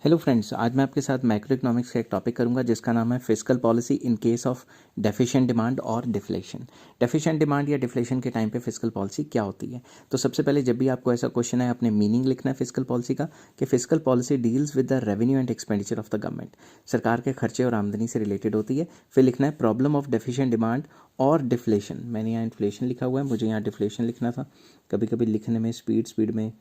Hello friends, आज मैं आपके साथ मैक्रो इकोनॉमिक्स का एक टॉपिक करूंगा जिसका नाम है fiscal policy in case of deficient demand और डिफ्लेशन। डेफिशिएंट डिमांड या डिफ्लेशन के टाइम पे फिस्कल पॉलिसी क्या होती है। तो सबसे पहले जब भी आपको ऐसा क्वेश्चन है, अपने मीनिंग लिखना है फिस्कल पॉलिसी का कि fiscal policy deals with the revenue and expenditure of the government, सरकार के खर्चे और आमदनी से रिलेटेड होती है। फिर लिखना है प्रॉब्लम ऑफ डेफिशिएंट डिमांड और डिफ्लेशन। मैंने यहाँ इन्फ्लेशन लिखा हुआ है, मुझे यहाँ डिफ्लेशन लिखना था, कभी कभी लिखने में स्पीड में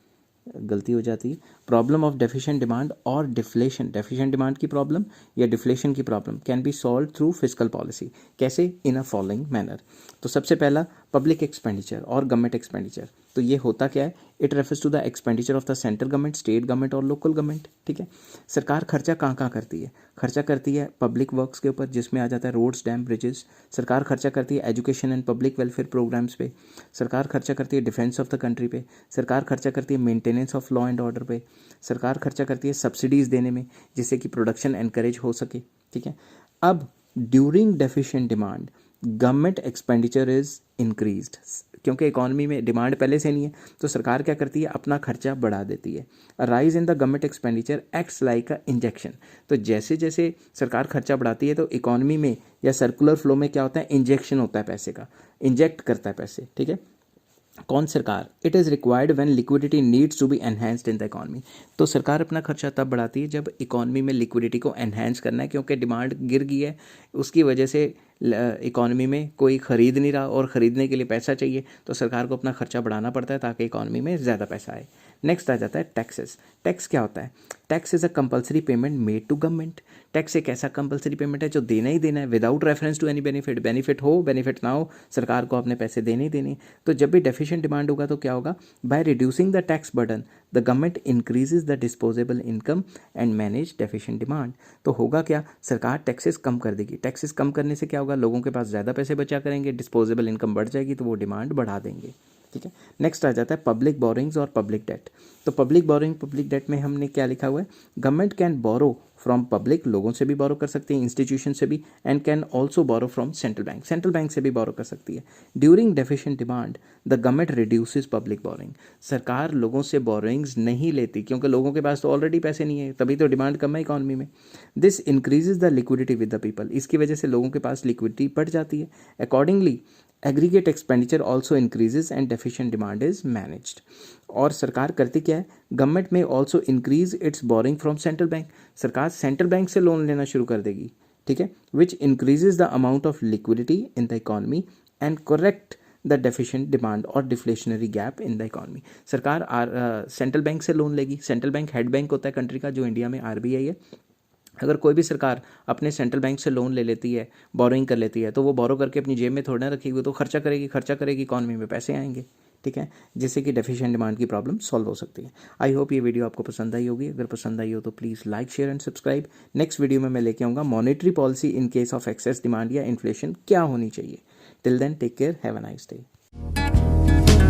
गलती हो जाती है। प्रॉब्लम ऑफ डेफिशिएंट डिमांड और डिफ्लेशन, डेफिशिएंट डिमांड की प्रॉब्लम या डिफ्लेशन की problem can be solve through fiscal policy. कैसे? In a following manner. तो सबसे पहला पब्लिक एक्सपेंडिचर और गवर्नमेंट एक्सपेंडिचर। तो ये होता क्या है? It refers to the expenditure of the central government, state government और लोकल गवर्नमेंट। ठीक है, सरकार खर्चा कहाँ कहाँ करती है? खर्चा करती है पब्लिक वर्क्स के ऊपर, जिसमें आ जाता है रोड्स, डैम, ब्रिजेस। सरकार खर्चा करती है education and public welfare programmes पे। सरकार खर्चा करती है डिफेंस ऑफ द कंट्री पे। सरकार खर्चा करती है maintenance of law and order पे। सरकार खर्चा करती है सब्सिडीज़ देने में, जिससे कि प्रोडक्शन एनकरेज हो सके। ठीक है, अब during deficient demand government expenditure is increased, क्योंकि इकॉनमी में डिमांड पहले से नहीं है, तो सरकार क्या करती है? अपना खर्चा बढ़ा देती है। Rise in the government expenditure acts like a injection. तो जैसे जैसे सरकार खर्चा बढ़ाती है तो इकॉनमी में या सर्कुलर फ्लो में क्या होता है? इंजेक्शन होता है पैसे का, इंजेक्ट करता है पैसे। ठीक है, कौन? सरकार। It is required when liquidity needs to be enhanced in the economy. तो सरकार अपना खर्चा तब बढ़ाती है जब इकॉनमी में लिक्विडिटी को एनहेंस करना है, क्योंकि डिमांड गिर गई है, उसकी वजह से इकॉनमी में कोई ख़रीद नहीं रहा और ख़रीदने के लिए पैसा चाहिए, तो सरकार को अपना खर्चा बढ़ाना पड़ता है ताकि इकॉनमी में ज़्यादा पैसा आए। नेक्स्ट आ जाता है टैक्सेस। टैक्स क्या होता है? Tax is a compulsory payment made to government. Tax एक ऐसा कंपलसरी पेमेंट है जो देना ही देना है, without reference to any benefit. Benefit हो बेनिफिट ना हो, सरकार को अपने पैसे देने ही देने। तो जब भी डेफिशिएंट डिमांड होगा तो क्या होगा? By reducing the tax burden the government increases the disposable income and manage deficient demand. तो होगा क्या? सरकार टैक्सेस कम कर देगी। टैक्सेस कम करने से क्या होगा? लोगों के पास ज़्यादा पैसे बचा करेंगे, डिस्पोजेबल इनकम बढ़ जाएगी, तो वो डिमांड बढ़ा देंगे। ठीक है, नेक्स्ट आ जाता है पब्लिक बोरिंग्स और पब्लिक डेट। तो पब्लिक बोरिंग, पब्लिक डेट में हमने क्या लिखा हुआ है? Government can borrow from public, लोगों से भी बोरो कर सकती है, इंस्टीट्यूशन से भी, and can also borrow from central bank, central bank से भी बोरो कर सकती है। During deficient demand the government reduces public borrowing. सरकार लोगों से बोरिंग्स नहीं लेती, क्योंकि लोगों के पास तो ऑलरेडी पैसे नहीं है, तभी तो डिमांड कम है इकॉनमी में। This increases the liquidity with the people. इसकी वजह से लोगों के पास लिक्विडिटी बढ़ जाती है। Accordingly aggregate expenditure also increases and deficient demand is managed. और सरकार करती क्या है? गवर्नमेंट में also increase its borrowing from central bank. सरकार सेंट्रल बैंक से लोन लेना शुरू कर देगी। ठीक है, which increases the amount of liquidity in the economy and correct the deficient demand और deflationary gap in the economy. सरकार सेंट्रल बैंक से लोन लेगी। सेंट्रल बैंक हेड बैंक होता है कंट्री का, जो इंडिया में आरबीआई है। अगर कोई भी सरकार अपने सेंट्रल बैंक से लोन ले लेती है, बोरोइंग कर लेती है, तो वो बोरो करके अपनी जेब में थोड़ा ना रखेगी, तो खर्चा करेगी, खर्चा करेगी, इकॉनमी में पैसे आएंगे। ठीक है, जिससे कि डेफिशिएंट डिमांड की प्रॉब्लम सॉल्व हो सकती है। आई होप ये वीडियो आपको पसंद आई होगी। अगर पसंद आई हो तो please like, share and subscribe. Next video में मैं लेके आऊँगा monetary policy in case of excess demand या इन्फ्लेशन क्या होनी चाहिए। Till then take care, have a nice day.